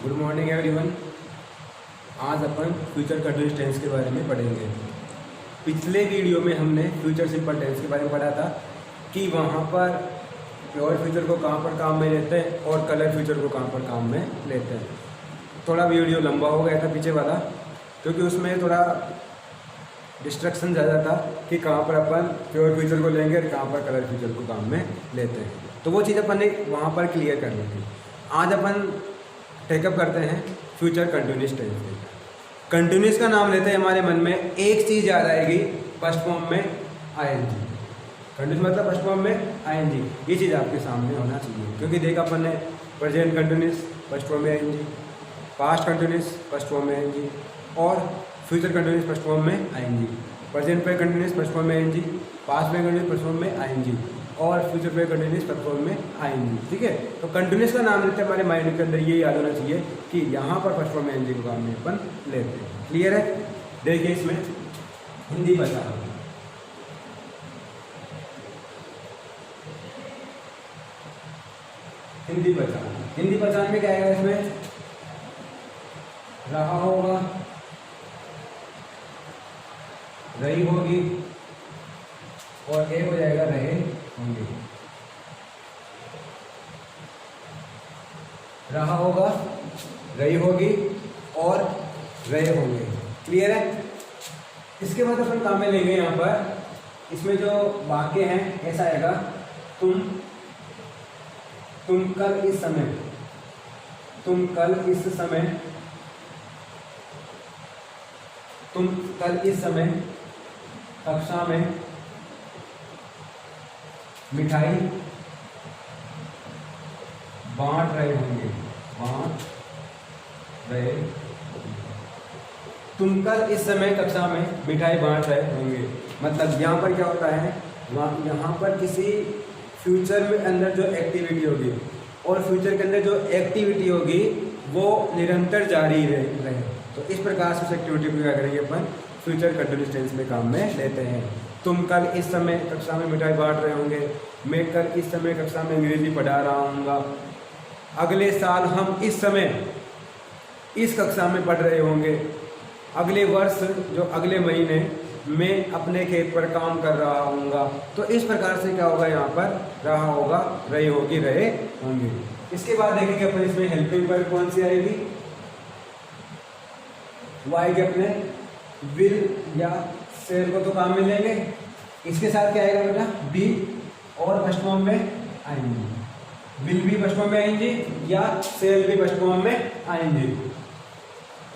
Good morning everyone. आज अपन future continuous tense के बारे में पढ़ेंगे। पिछले वीडियो में हमने फ्यूचर सिंपल टेंस के बारे में पढ़ा था कि वहाँ पर प्योर फ्यूचर को कहाँ पर काम में लेते हैं और कलर फ्यूचर को कहाँ पर काम में लेते हैं। थोड़ा वीडियो लंबा हो गया था पीछे वाला, क्योंकि उसमें थोड़ा डिस्ट्रक्शन ज़्यादा था कि कहाँ पर अपन प्योर फ्यूचर को लेंगे और कहाँ पर कलर फ्यूचर को काम में लेते हैं। तो वो चीज़ अपन ने वहाँ पर क्लियर कर ली थी। आज अपन टेकअप करते हैं फ्यूचर कंटिन्यूअस टेंस। कंटिन्यूअस का नाम लेते हैं, हमारे मन में एक चीज़ याद आएगी, फर्स्ट फॉर्म में आईएनजी। कंटिन्यूअस मतलब फर्स्ट फॉर्म में आईएनजी, ये चीज़ आपके सामने होना चाहिए। क्योंकि देखा अपन ने प्रेजेंट कंटिन्यूअस फर्स्ट फॉर्म में ING, past continuous first form में आईएनजी और फ्यूचर कंटिन्यूअस फर्स्ट फॉर्म में आईएनजी। प्रेजेंट पे कंटिन्यूअस फर्स्ट फॉर्म में आईएनजी, पास्ट में कंटिन्यूअस फर्स्ट फॉर्म में आईएनजी और फ्यूचर पे कंटिन्यूअस फर्स्ट फॉर्म में आईएनजी। ठीक है, तो कंटिन्यूअस का नाम लेते हैं, हमारे माइंड के अंदर ये याद होना चाहिए कि यहाँ पर फर्स्ट फॉर्म में आईएनजी को काम में अपन लेते हैं। क्लियर है? देखिए इसमें हिंदी पहचान, हिंदी पहचान में क्या आएगा? इसमें रहा होगा, रही होगी और एक हो जाएगा रहे होंगे। रहा होगा, रही होगी और रहे होंगे। क्लियर है? इसके बाद अपन काम में लेंगे यहाँ पर, इसमें जो वाक्य हैं ऐसा आएगा, तुम कल इस समय, तुम कल इस समय कक्षा में मिठाई बांट रहे होंगे। तुम कल इस समय कक्षा में मिठाई बांट रहे होंगे। मतलब यहाँ पर क्या होता है, यहाँ पर किसी फ्यूचर में अंदर जो एक्टिविटी होगी और फ्यूचर के अंदर जो एक्टिविटी होगी वो निरंतर जारी रहे। तो इस प्रकार से उस एक्टिविटी को क्या करेंगे अपन फ्यूचर कंटिन्यूअस टेंस में काम में लेते हैं। तुम कल इस समय कक्षा में मिठाई बांट रहे होंगे, मैं कल इस समय कक्षा में अंग्रेजी पढ़ा रहा हूँगा, अगले साल हम इस समय इस कक्षा में पढ़ रहे होंगे, अगले वर्ष जो अगले महीने मैं अपने खेत पर काम कर रहा हूँगा। तो इस प्रकार से क्या होगा, यहाँ पर रहा होगा, रही होगी, रहे होंगे। इसके बाद देखेंगे अपन इसमें हेल्पिंग वर्ब कौन सी आएगी। वो आएगी अपने विल या सेल को तो काम में लेंगे। इसके साथ क्या आएगा बेटा, बी और फर्स्ट फॉर्म में आएंगे। विल भी फर्स्ट फॉर्म में आएंगे या सेल भी फर्स्ट फॉर्म में आएंगे।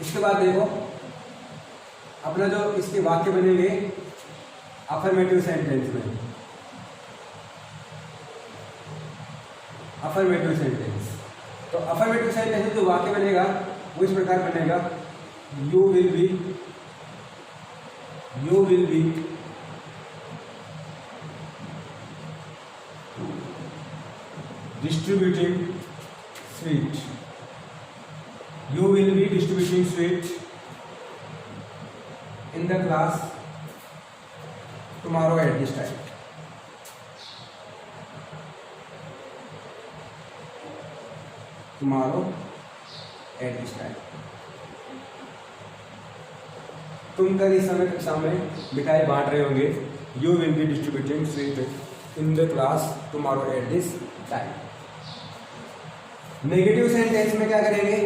इसके बाद देखो अपना जो इसके वाक्य बनेंगे अफर्मेटिव सेंटेंस में। अफर्मेटिव सेंटेंस, तो अफर्मेटिव सेंटेंस में जो वाक्य बनेगा वो इस प्रकार बनेगा, you will be distributing sweet. You will be distributing sweet in the class tomorrow at this time. Tomorrow at this time. तुम कल इस समय कक्षा में मिठाई बांट रहे होंगे। You will be distributing sweet in the class tomorrow at this time. Negative sentence में क्या करेंगे,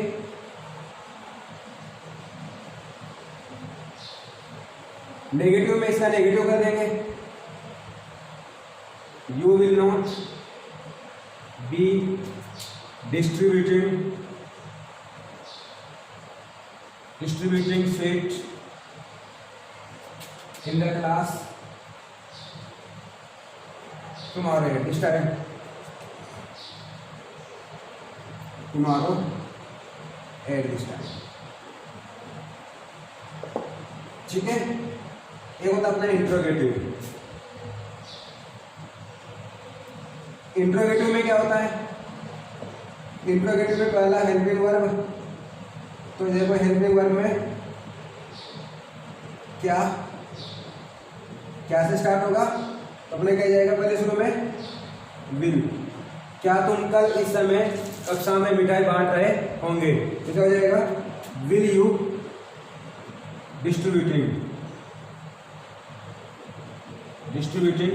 नेगेटिव में इसका नेगेटिव कर देंगे। You will not be distributing sweet in the class tomorrow at this time. Tomorrow at this time. ठीक है, एक होता अपना इंट्रोगेटिव। इंट्रोगेटिव में क्या होता है, इंट्रोगेटिव में पहला हेल्पिंग वर्ब। तो देखो हेल्पिंग वर्ब में क्या से स्टार्ट होगा, तो अपने क्या जाएगा पहले शुरू में विल। क्या तुम कल इस समय कक्षा में मिठाई बांट रहे होंगे, तो क्या हो जाएगा, will you distributing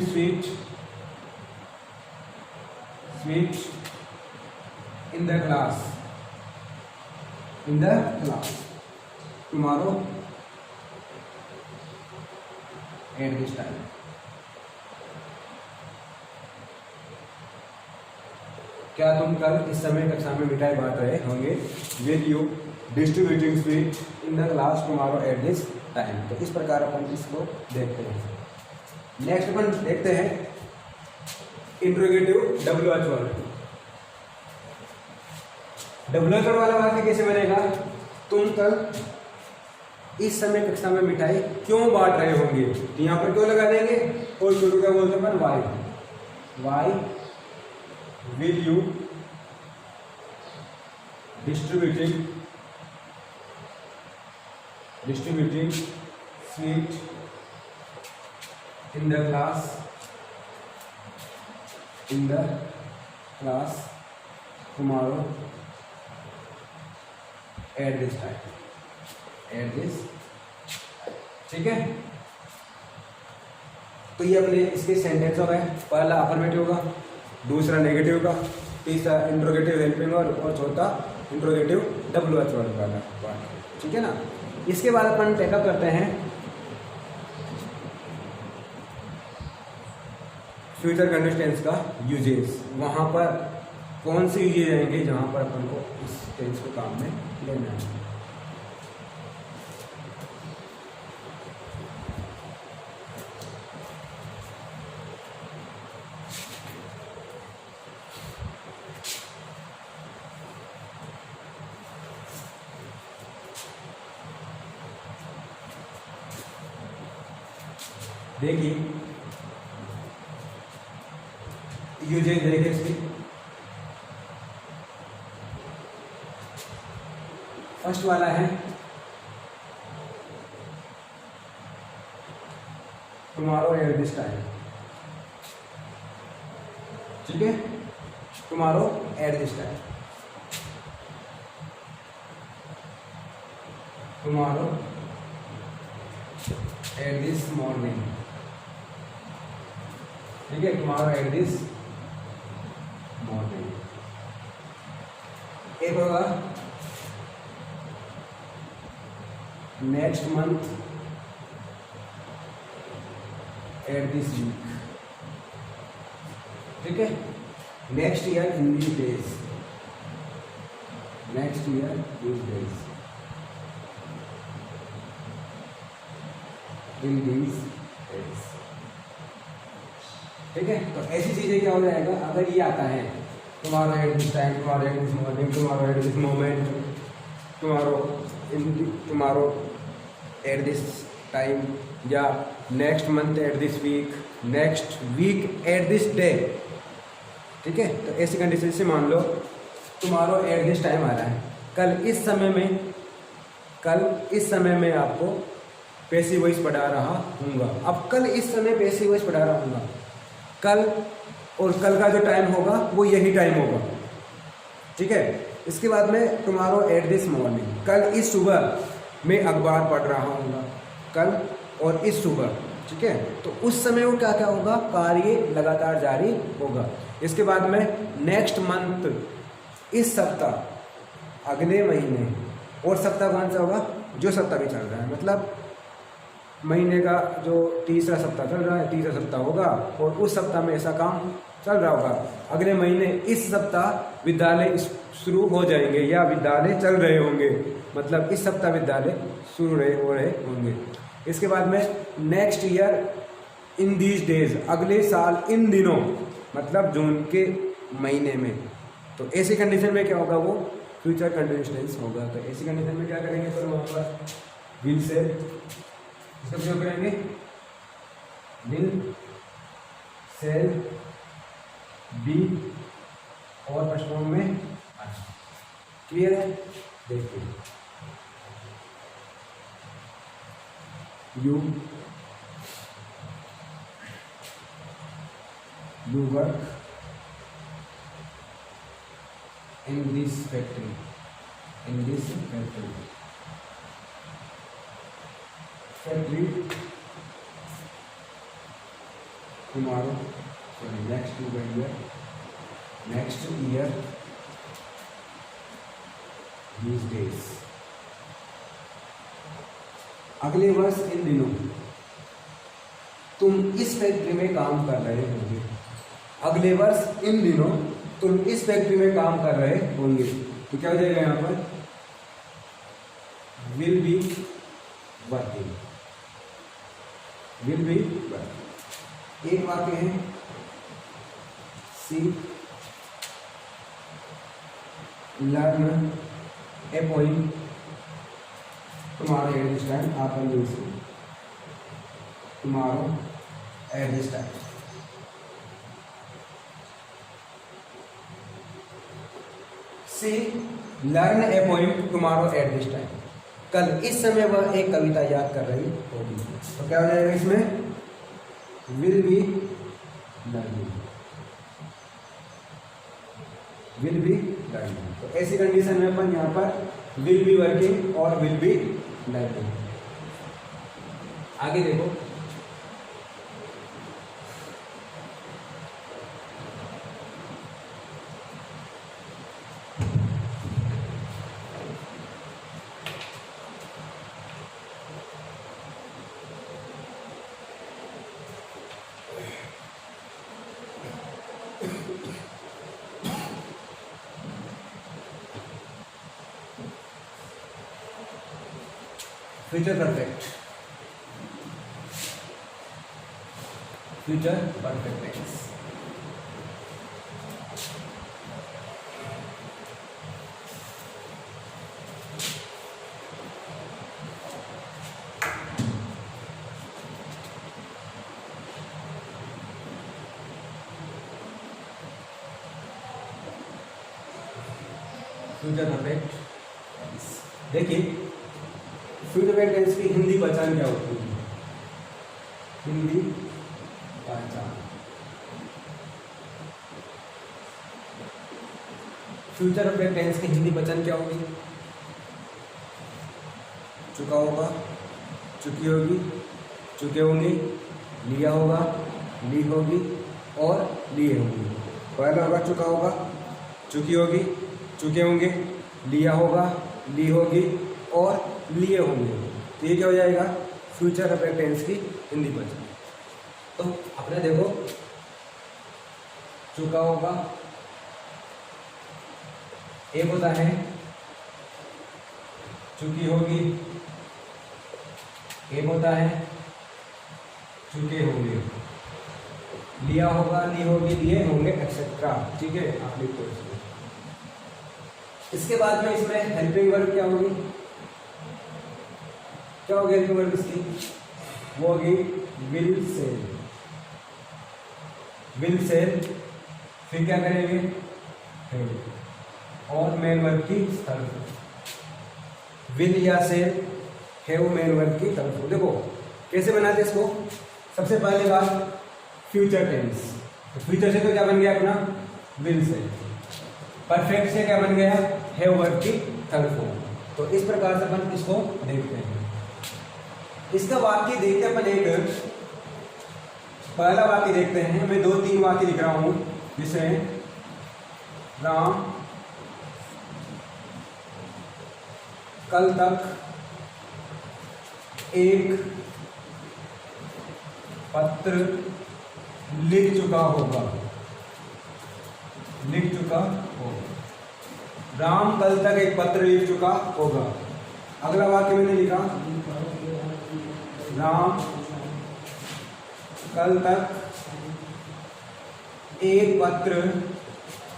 sweet in the class tomorrow at this time. क्या तुम कल इस समय कक्षा में मिठाई बांट रहे होंगे, will you distributing sweet in the class tomorrow at this time. तो इस प्रकार अपन इसको देखते हैं। नेक्स्ट अपन देखते हैं interrogative WH word. WH word वाला वाक्य कैसे बनेगा, तुम कल इस समय कक्षा में मिठाई क्यों बांट रहे होंगे, तो यहाँ पर क्यों लगा देंगे, और शुरू क्या बोलते हैं why will you distributing sweet in the class tomorrow at this time। ठीक है, तो ये अपने इसके सेंटेंस हो गए। पहला अफर्मेटिव होगा, दूसरा नेगेटिव का, तीसरा इंट्रोगेटिव हेल्पिंग वर्ब और चौथा इंट्रोगेटिव WH वर्ब वाला। ठीक है ना। इसके बाद अपन टेकअप करते हैं फ्यूचर कंटिन्यूअस टेंस का यूजेस। वहाँ पर कौन से यूजेज आएंगे जहाँ पर अपन को इस टेंस को काम में लेना है। देखिए यूजेज देखें इसकी। फर्स्ट वाला है टुमारो एट दिस टाइम। ठीक है, tomorrow at this time, tomorrow at this morning. ठीक है, टुमारो एट दिस मॉर्निंग। एक होगा next month at this week. ठीक है, next year in these days, next year these days, in these days. ठीक है, तो ऐसी चीजें क्या हो जाएगा अगर ये आता है, tomorrow at this time, tomorrow at this morning, tomorrow at this moment, tomorrow at this time, या next month at this week, next week at this day. ठीक है, तो ऐसी कंडीशन से मान लो टुमारो एट दिस टाइम आ रहा है, कल इस समय में आपको पैसिव वॉइस पढ़ा रहा हूँगा। अब कल इस समय पैसिव वॉइस पढ़ा रहा हूँगा, कल और कल का जो टाइम होगा वो यही टाइम होगा। ठीक है, इसके बाद में टुमारो एट दिस मॉर्निंग, कल इस सुबह मैं अखबार पढ़ रहा हूँगा, कल और इस सुबह। ठीक है, तो उस समय वो क्या क्या होगा, कार्य लगातार जारी होगा। इसके बाद में नेक्स्ट मंथ, इस सप्ताह, अगले महीने, और सप्ताह कौन सा होगा, जो सप्ताह भी चल रहा है, मतलब महीने का जो तीसरा सप्ताह चल रहा है, तीसरा सप्ताह होगा और उस सप्ताह में ऐसा काम चल रहा होगा। अगले महीने इस सप्ताह विद्यालय शुरू हो जाएंगे या विद्यालय चल रहे होंगे, मतलब इस सप्ताह विद्यालय शुरू हो रहे होंगे। इसके बाद में next year in these days, अगले साल इन दिनों, मतलब जून के महीने में। तो ऐसी कंडीशन में क्या होगा, वो फ्यूचर कंटिन्यूअस टेंस होगा। तो ऐसी कंडीशन में क्या करेंगे, तो वहाँ पर विल से इसका प्रयोग करेंगे, विल, सेल, बी और फर्स्ट फॉर्म में। क्लियर है, देखिए you work, in this factory, in this factory tomorrow, sorry, next year these days। अगले वर्ष इन दिनों तुम इस फैक्ट्री में काम कर रहे होंगे। अगले वर्ष इन दिनों तुम इस फैक्ट्री में काम कर रहे होंगे। तो क्या हो जाएगा यहाँ पर, will be working, will be working. एक वाक्य है, she learn a poem tomorrow at this time, आप tomorrow at this time. She learn a poem tomorrow at this time, कल इस समय वह एक कविता याद कर रही होगी। तो क्या हो जाएगा इसमें, will be learning, will be learning. तो ऐसी कंडीशन में अपन यहाँ पर विल बी वर्किंग और विल बी लर्निंग। आगे देखो, future perfect, future perfect tense. Future perfect. देखिए फ्यूचर परफेक्ट टेंस की हिंदी पहचान क्या होती है, हिंदी पहचान। फ्यूचर परफेक्ट टेंस की हिंदी पहचान क्या होगी, चुका होगा, चुकी होगी, चुके होंगे, लिया होगा, ली होगी और लिए होंगे। पहला होगा चुका होगा, चुकी होगी, चुके होंगे, लिया होगा, ली होगी और लिए होंगे। तो ये क्या हो जाएगा, फ्यूचर परफेक्ट टेंस की हिंदी पहचान। तो आपने देखो, चुका होगा एक होता है, चुकी होगी एक होता है, चुके होंगे, लिया होगा, ली होगी, लिए होंगे एक्सेट्रा। ठीक है, आप लिख दो। इसके बाद में इसमें हेल्पिंग वर्ब क्या होगी, क्या होगी हेल्पिंग वर्ब इसकी, वो होगी विल सेल, विल सेल। फिर क्या करेंगे, और मेन वर्ब की तरफ, विल या सेल हैव मेन वर्ब की तरफ। देखो कैसे बनाते इसको, सबसे पहले बात फ्यूचर टेंस। तो फ्यूचर से तो क्या बन गया अपना, विल सेल। परफेक्ट से क्या बन गया, हैव वर्ब की थर्ड फॉर्म। तो इस प्रकार से अपन इसको देखते हैं। इसका वाक्य देखते हैं अपन, एक पहला वाक्य देखते हैं। मैं 2-3 वाक्य लिख रहा हूं, जिसमें राम कल तक एक पत्र लिख चुका होगा, लिख चुका होगा। राम कल तक एक पत्र लिख चुका होगा। अगला वाक्य मैंने लिखा, राम कल तक एक पत्र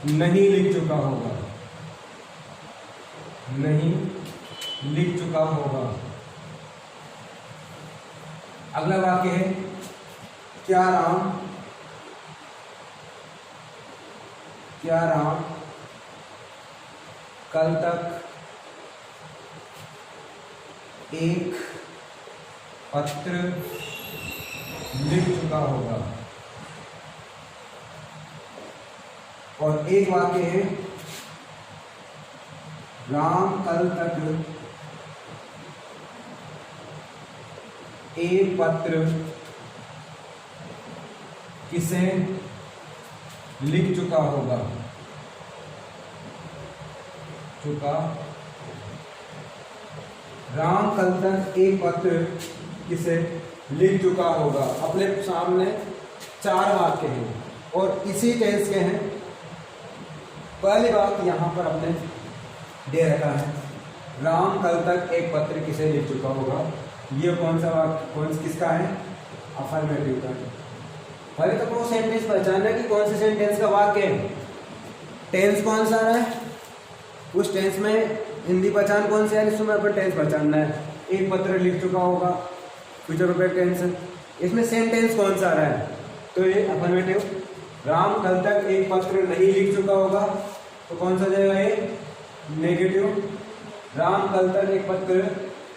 नहीं लिख चुका होगा, नहीं लिख चुका होगा। अगला वाक्य है, क्या राम कल तक एक पत्र लिख चुका होगा। और एक वाक्य है, राम कल तक एक पत्र किसे लिख चुका होगा, राम कल तक एक पत्र किसे लिख चुका होगा। अपने सामने 4 वाक्य हैं और इसी टेंस के हैं। पहली बात यहाँ पर अपने दे रखा है, राम कल तक एक पत्र किसे लिख चुका होगा। ये कौन सा वाक्य किसका है, अफर्मेटिव का। पहले तो वो सेंटेंस पहचानना कि कौन से सेंटेंस का वाक्य है, टेंस कौन सा है, उस टेंस में हिंदी पहचान कौन सी है, इसमें अपन टेंस पहचानना है। एक पत्र लिख चुका होगा, फ्यूचर परफेक्ट टेंस, इसमें सेंटेंस कौन सा आ रहा है, तो ये अफर्मेटिव। राम कल तक एक पत्र नहीं लिख चुका होगा, तो कौन सा जाएगा ये, नेगेटिव। राम कल तक एक पत्र,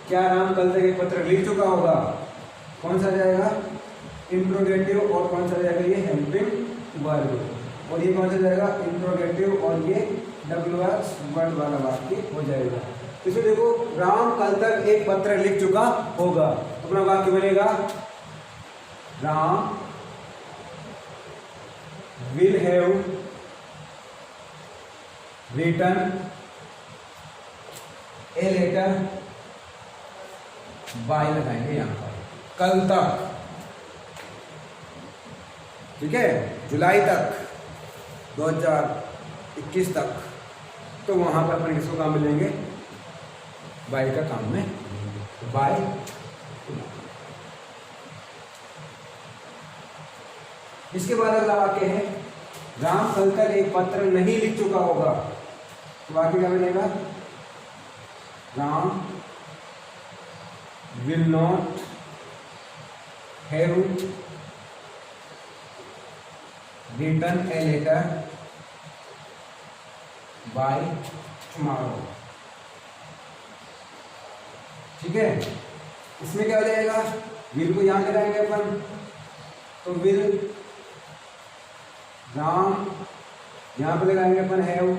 क्या राम कल तक एक पत्र लिख चुका होगा, कौन सा जाएगा, इंट्रोगेटिव। और कौन सा जाएगा, ये हेल्पिंग वर्ब। और ये कौन सा जाएगा, इंट्रोगेटिव, और ये WH वर्ड वाला वाक्य हो जाएगा। इसमें देखो, राम कल तक एक पत्र लिख चुका होगा, अपना वाक्य बनेगा, Ram will have written a letter by लगाएंगे यहाँ पर, कल तक, ठीक है, जुलाई तक, 2021 तक। तो वहां पर अपन किसको काम मिलेंगे, बाय का काम में, बाय। इसके बाद अगला वाक्य है, राम कल तक एक पत्र नहीं लिख चुका होगा, तो वाक्य क्या बनेगा, Ram will not have written a letter by tomorrow. ठीक है, इसमें क्या हो जाएगा, विल को यहां लगाएंगे अपन, तो विल, राम यहां पर लगाएंगे अपन have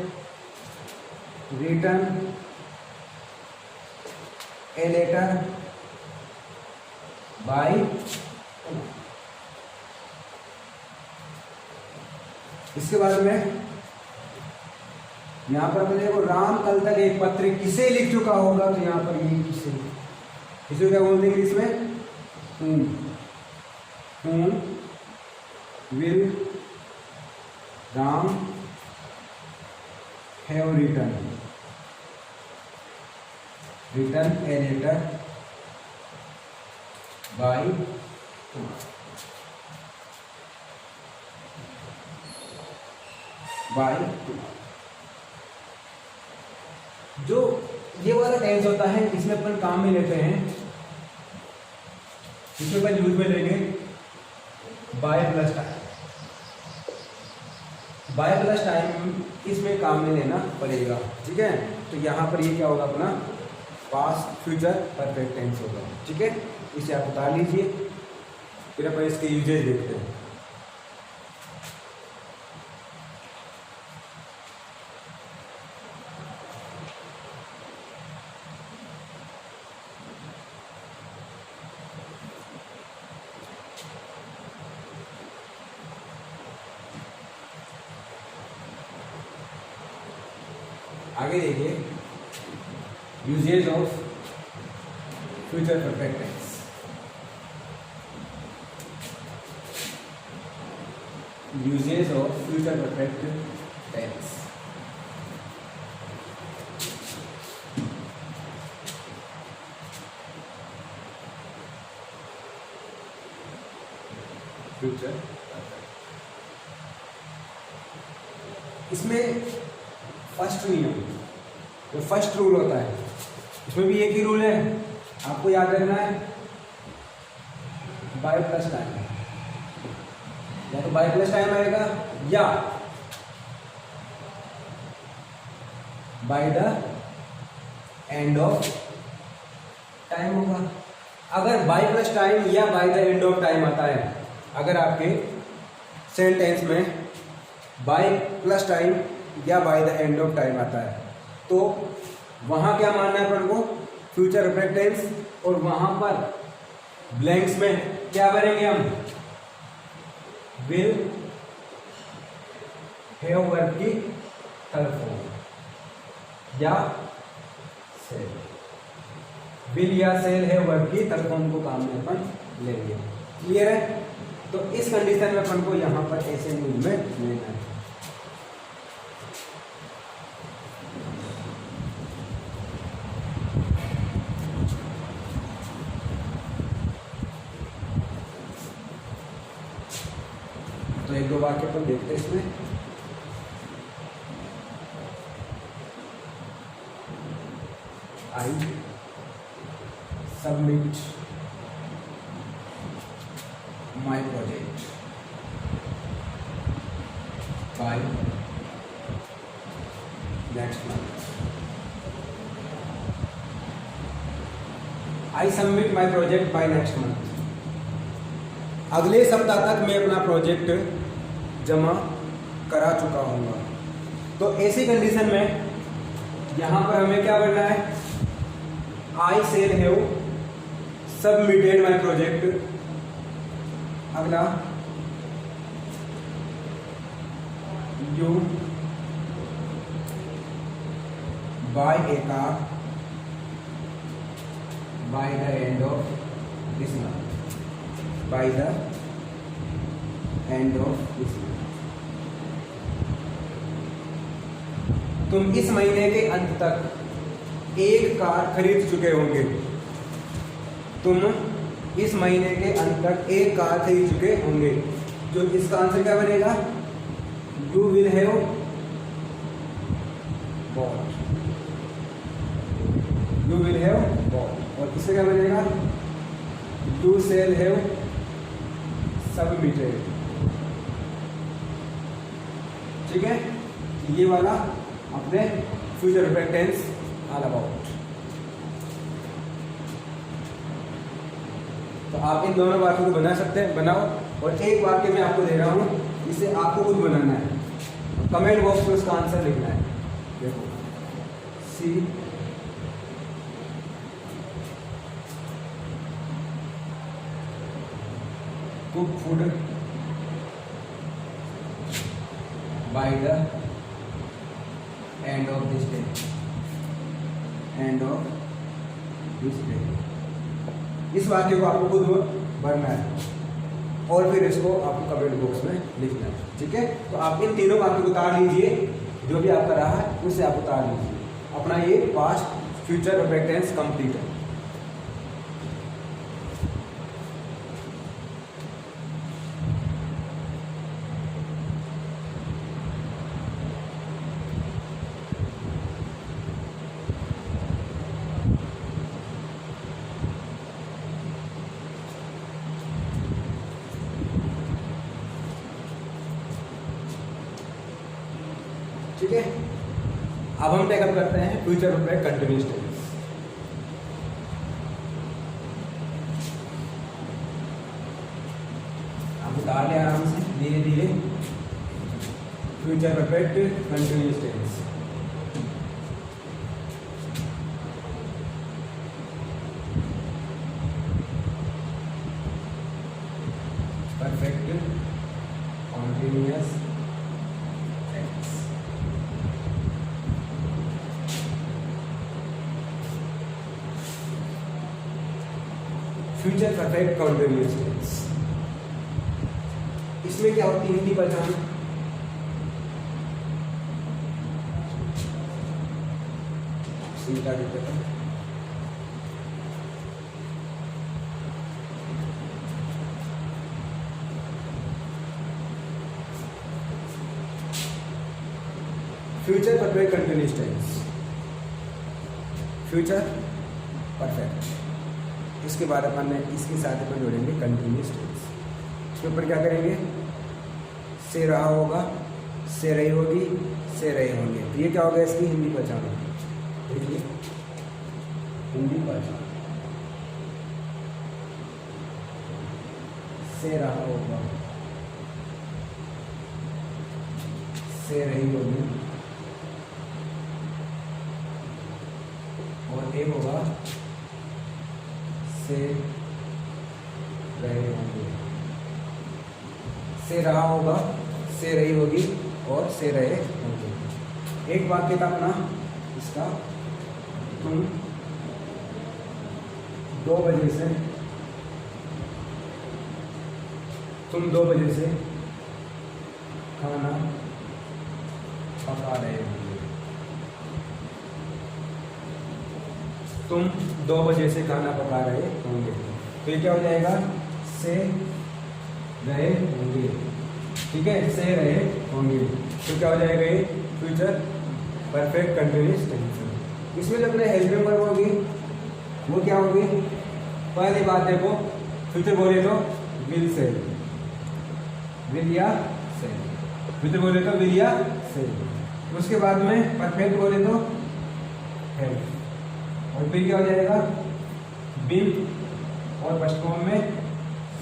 written a letter by. इसके बाद में यहां पर अपन देखो, राम कल तक एक पत्र किसे लिख चुका होगा, तो यहां पर ये किसे, इसे क्या बोलते हैं इंग्लिश में, whom will Ram have written a letter by जो ये वाला टेंस होता है, इसमें अपन काम में लेते हैं, इसमें अपन यूज में लेंगे by plus time. By plus time इसमें काम में लेना पड़ेगा, ठीक है। तो यहाँ पर ये क्या होगा, अपना पास्ट फ्यूचर परफेक्ट टेंस होगा, ठीक है। इसे आप उतार लीजिए, फिर अपन इसके यूजेज देखते हैं। आगे देखिए, usages of future perfect tense. Usages of future perfect tense. Future इसमें फर्स्ट नियम, जो फर्स्ट रूल होता है, इसमें भी एक ही रूल है, आपको याद रखना है, बाय प्लस टाइम, या तो बाय प्लस टाइम आएगा या bye the end of time होगा। अगर बाय प्लस टाइम या bye the end of time आता है, अगर आपके सेंटेंस में बाय प्लस टाइम या bye the end of time आता है, तो वहां क्या मानना है अपन को, फ्यूचर परफेक्ट टेंस, और वहां पर ब्लैंक्स में क्या भरेंगे हम, विल हैव वर्ब की थर्ड फॉर्म या सेल, विल या सेल है वर्ब की थर्ड फॉर्म को काम में अपन लेंगे। क्लियर है? तो इस कंडीशन में अपन को यहां पर ऐसे न्यूज में लेना है। तो एक दो वाक्य अपन देखते हैं इसमें। I submit my project by next month. I submit my project by next month. अगले सप्ताह तक मैं अपना प्रोजेक्ट जमा करा चुका हूँगा। तो ऐसी कंडीशन में यहां पर हमें क्या करना है, I shall have submitted my project. अगला you buy a car by the end of this month, by the end of this month. तुम इस महीने के अंत तक एक कार खरीद चुके होंगे। तुम इस महीने के अंत तक एक कार खरीद चुके होंगे। जो इसका आंसर क्या बनेगा, you will have bought, you will have bought. और इससे क्या बनेगा, यू शैल हैव सबमिटेड। ठीक है, ये वाला अपने future perfect tense all about. तो आप इन दोनों वाक्यों को बना सकते हैं, बनाओ। और एक वाक्य मैं आपको दे रहा हूं, इसे आपको खुद बनाना है। कमेंट बॉक्स में उसका आंसर लिखना है। देखो, she cook food by the end of this day, end of this day. इस वाक्य को आपको खुद भरना है और फिर इसको आपको कमेंट बॉक्स में लिखना है। ठीक है, तो आप इन तीनों वाक्यों को उतार लीजिए, जो भी आपका रहा है उसे आप उतार लीजिए। अपना ये past future perfect tense complete है। ठीक है, अब हम टेकअप करते हैं फ्यूचर परफेक्ट कंटिन्यूअस टेंस। आप उतार ले आराम से, धीरे धीरे। Future perfect continuous tense. Perfect continuous tense. Future perfect continuous tense, इसमें क्या होती है हिंदी पहचान, सीधा देते हैं। Future perfect continuous tense, future perfect. इसके बाद अपन ने इसके साथ अपन जोड़ेंगे कंटिन्यूअस टेंस। इसके ऊपर क्या करेंगे, से रहा होगा, से रही होगी, से रहे होंगे। तो ये क्या होगा, इसकी हिंदी पहचान। देखिए, हिंदी पहचान। से रहा होगा, से रही होगी, एक होगा से रहे होंगे, से रहा होगा, से रही होगी और से रहे होंगे। एक वाक्य था अपना इसका, तुम 2 बजे से, तुम 2 बजे से खाना पका रहे होंगे, तुम 2 बजे से खाना पका रहे होंगे। तो ये क्या हो जाएगा, से रहे होंगे, ठीक है, से रहे होंगे। तो क्या हो जाएगा ये फ्यूचर परफेक्ट कंटिन्यूअस टेंस। इसमें जो अपने हेल्पिंग वर्ब होगी वो क्या होगी, पहली बात देखो, फ्यूचर बोले तो विल से, विल या से, फ्यूचर बोले तो विल या से। उसके बाद में परफेक्ट बोले तो है, और फिर क्या हो जाएगा, विल और फर्स्ट फॉर्म में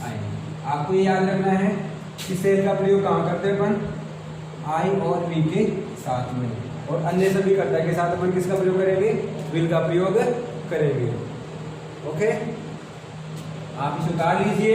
आएंगे। आपको ये याद रखना है कि सेल का प्रयोग कहाँ करते हैं अपन, आई और वी के साथ में, और अन्य सभी कर्ता के साथ अपन किसका प्रयोग करेंगे, विल का प्रयोग करेंगे। ओके, आप इसे उतार लीजिए।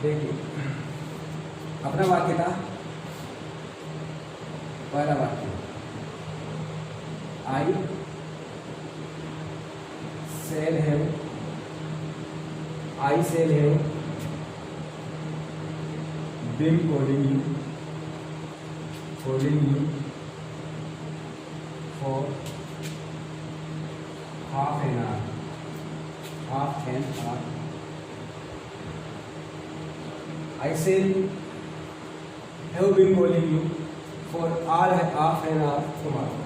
देखिए अपना वाक्य था, पहला वाक्य, I shall have, I shall have been calling you for half an hour. I say have been calling you for half an hour tomorrow.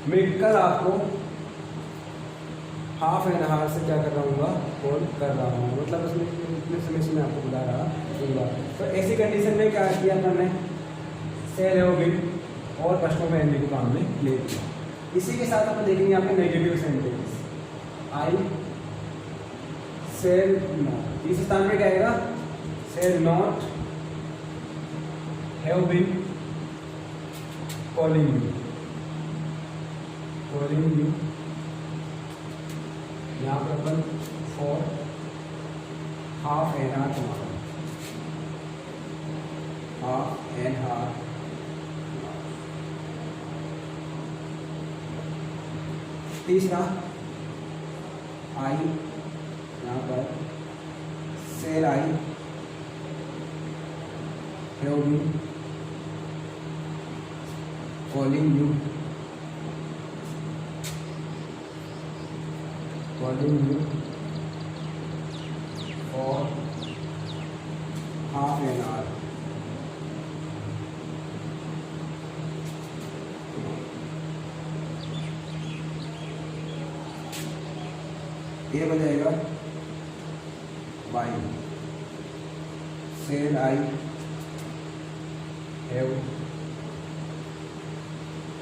मैं कल आपको हाफ एन आवर से क्या कर रहा हूँ, कॉल कर रहा हूँ, मतलब उसमें इतने समय से मैं आपको बुला रहा हूँ। तो ऐसी कंडीशन में क्या किया मैंने, सेल हैव बीन और प्रश्नों में एनडी को काम में ले लिया। इसी के साथ अपन देखेंगे आपके negative sentence, I shall not, इस स्थान पे क्या आएगा, shall not have been calling you, यहाँ पर अपन for half an hour tomorrow, half an hour. तीसरा आई, यहाँ पर shall I have been calling you for half an hour. ये बन जाएगा why, shall I have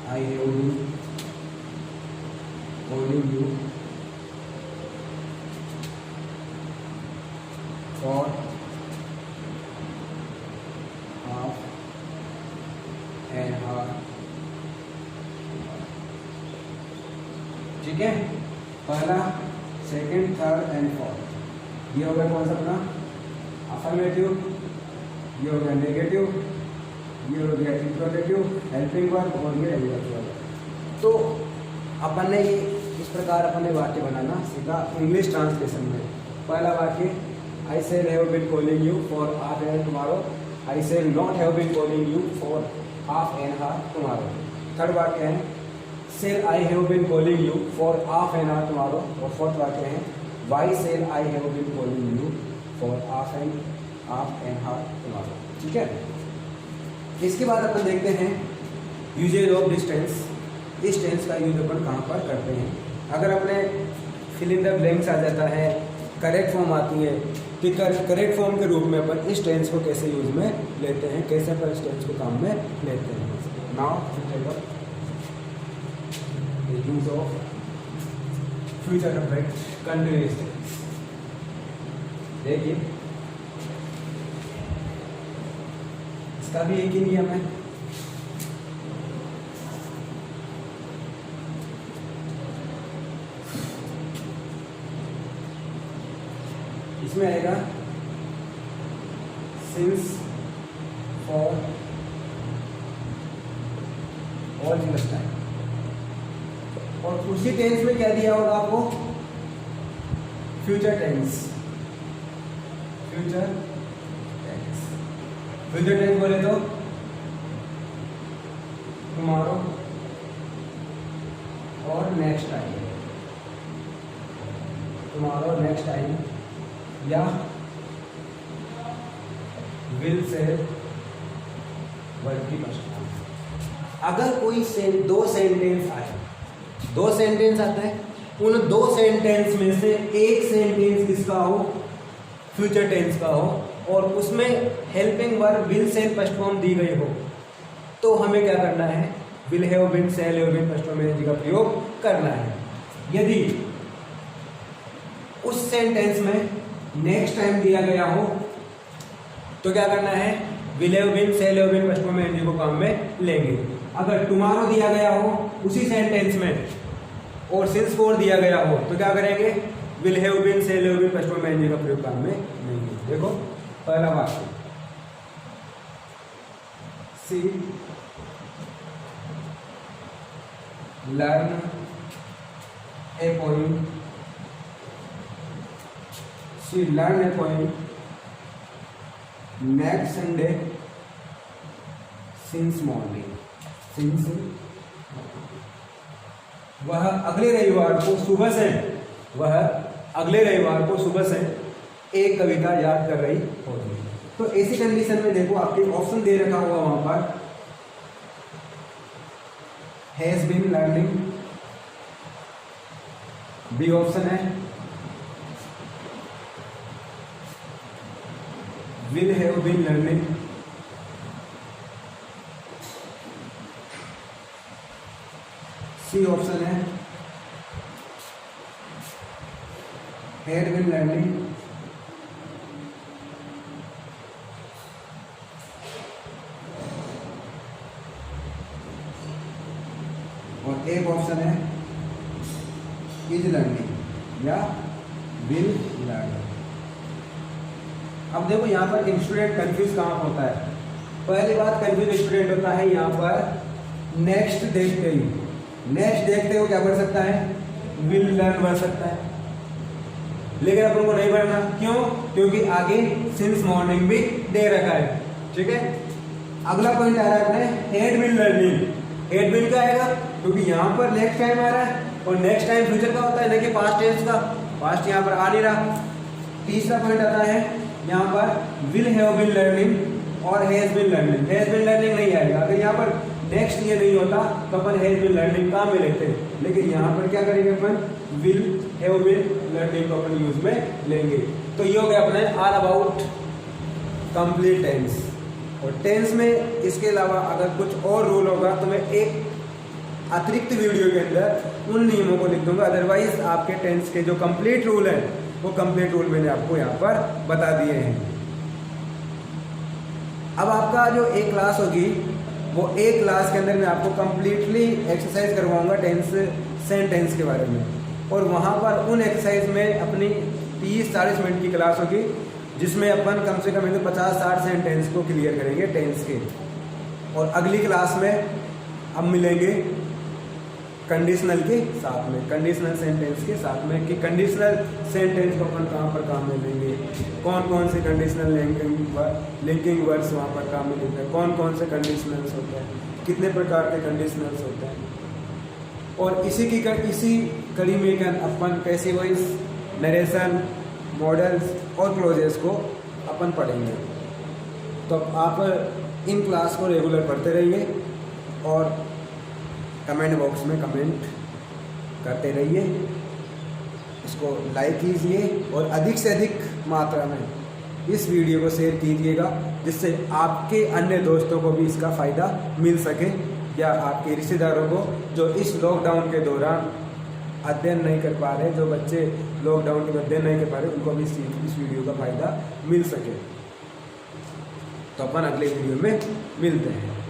been calling you for half an hour. ठीक है, पहला, सेकेंड, थर्ड एंड फोर्थ। ये हो गया कौन सा अपना अफर्मेटिव, ये हो गया नेगेटिव, ये हो गया इंट्रोगेटिव, हेल्पिंग वर्ब और ये रेगुलर वर्ब। तो अपन ने ये इस प्रकार अपन ने वाक्य बनाना सीखा इंग्लिश ट्रांसलेशन में। पहला वाक्य, I shall have been calling you for half an hour tomorrow, I shall not have been calling you for half an hour tomorrow. Third वाक्य है, shall I have been calling you for half an hour tomorrow, और fourth वाक्य है, why shall I have been calling you for off and half tomorrow. ठीक है, इसके बाद अपन देखते हैं यूजेज ऑफ दिस टेंस। इस टेंस का यूज अपन कहाँ पर करते हैं। अगर अपने फिल इन द ब्लैंक्स आ जाता है, करेक्ट फॉर्म आती है, कि करेक्ट फॉर्म के रूप में अपन इस टेंस को कैसे यूज में लेते हैं, कैसे अपन इस टेंस को काम में लेते हैं। Now use of future perfect continuous tense. देखिए इसका भी एक ही नियम है। इसमें आएगा since for all this time, और उसी टेंस में क्या दिया होगा आपको, future tense. Future tense, future tense बोले तो टुमारो और next time, tomorrow next time, या विल से वर्ब की फर्स्ट फॉर्म। अगर कोई दो सेंटेंस आए, दो सेंटेंस आता है, उन दो सेंटेंस में से एक सेंटेंस किसका हो, फ्यूचर टेंस का हो, और उसमें हेल्पिंग वर्ब विल से फर्स्ट फॉर्म दी गई हो, तो हमें क्या करना है, will have been, shall have been, first form energy का प्रयोग करना है। यदि उस सेंटेंस में नेक्स्ट टाइम दिया गया हो तो क्या करना है, will have been, shall have been, first form energy को काम में लेंगे। अगर टुमारो दिया गया हो उसी सेंटेंस में और सिंस फॉर दिया गया हो तो क्या करेंगे, will have been, shall have been, first form energy का प्रयोग काम में लेंगे। देखो पहला वाक्य, she learn a poem, she learn a poem next Sunday since morning. Since वह अगले रविवार को सुबह से, वह अगले रविवार को सुबह से एक कविता याद कर रही होगी। तो ऐसी कंडीशन में देखो आपके ऑप्शन दे रखा हुआ वहां पर, has been learning, B option है, will have been learning, C option है, हैड बीन लर्निंग, और एक ऑप्शन है इज लर्निंग या विल लर्न। अब देखो यहाँ पर स्टूडेंट कंफ्यूज कहाँ होता है। पहली बात, कंफ्यूज स्टूडेंट होता है यहाँ पर नेक्स्ट देखते ही, नेक्स्ट देखते हो क्या बढ़ सकता है, विल लर्न बढ़ सकता है, लेकिन अपन को नहीं बढ़ना। क्यों? क्योंकि आगे सिंस मॉर्निंग भी दे रखा है। ठीक है, अगला पॉइंट आ रहा है अपने had been learning. Had been का आएगा क्योंकि यहाँ पर नेक्स्ट टाइम आ रहा है और नेक्स्ट टाइम फ्यूचर का होता है, लेकिन पास्ट टेंस का, पास्ट यहाँ पर आ नहीं रहा। तीसरा पॉइंट आता है यहाँ पर विल हैव बीन लर्निंग और has been learning. Has been learning नहीं आएगा, अगर यहाँ पर नेक्स्ट ये नहीं होता तो अपन हैज बीन लर्निंग काम में लेते हैं, लेकिन यहाँ पर क्या करेंगे अपन, विल हैव बीन लर्निंग को अपन यूज में लेंगे। तो ये हो गया अपने ऑल अबाउट कंप्लीट टेंस। और टेंस में इसके अलावा अगर कुछ और रूल होगा तो मैं एक अतिरिक्त वीडियो के अंदर उन नियमों को लिख दूंगा। अदरवाइज आपके टेंस के जो कंप्लीट रूल है वो कंप्लीट रूल मैंने आपको यहाँ पर बता दिए हैं। अब आपका जो एक क्लास होगी वो एक क्लास के अंदर मैं आपको कंप्लीटली एक्सरसाइज करवाऊंगा टेंस सेंटेंस के बारे में, और वहाँ पर उन एक्सरसाइज में अपनी 30-40 मिनट की क्लास होगी जिसमें अपन कम से कम 50-60 सेंटेंस को क्लियर करेंगे टेंस के। और अगली क्लास में हम मिलेंगे कंडीशनल के साथ में, कंडीशनल सेंटेंस के साथ में, कि कंडीशनल सेंटेंस को अपन कहाँ पर काम में लेंगे, कौन कौन से कंडीशनल लिंकिंग वर्ड्स वहाँ पर काम में लेते हैं, कौन कौन से कंडीशनल्स होते हैं, कितने प्रकार के कंडीशनल्स होते हैं। और इसी कड़ी में अपन पैसिव वॉइस, नरेशन, मॉडल्स और क्लोजेस को अपन पढ़ेंगे। तो आप इन क्लास को रेगुलर पढ़ते रहिए और कमेंट बॉक्स में कमेंट करते रहिए, इसको लाइक कीजिए और अधिक से अधिक मात्रा में इस वीडियो को शेयर कीजिएगा, जिससे आपके अन्य दोस्तों को भी इसका फ़ायदा मिल सके, या आपके रिश्तेदारों को जो इस लॉकडाउन के दौरान अध्ययन नहीं कर पा रहे, जो बच्चे लॉकडाउन के अध्ययन नहीं कर पा रहे, उनको भी इस वीडियो का फ़ायदा मिल सके। तो अपन अगले वीडियो में मिलते हैं।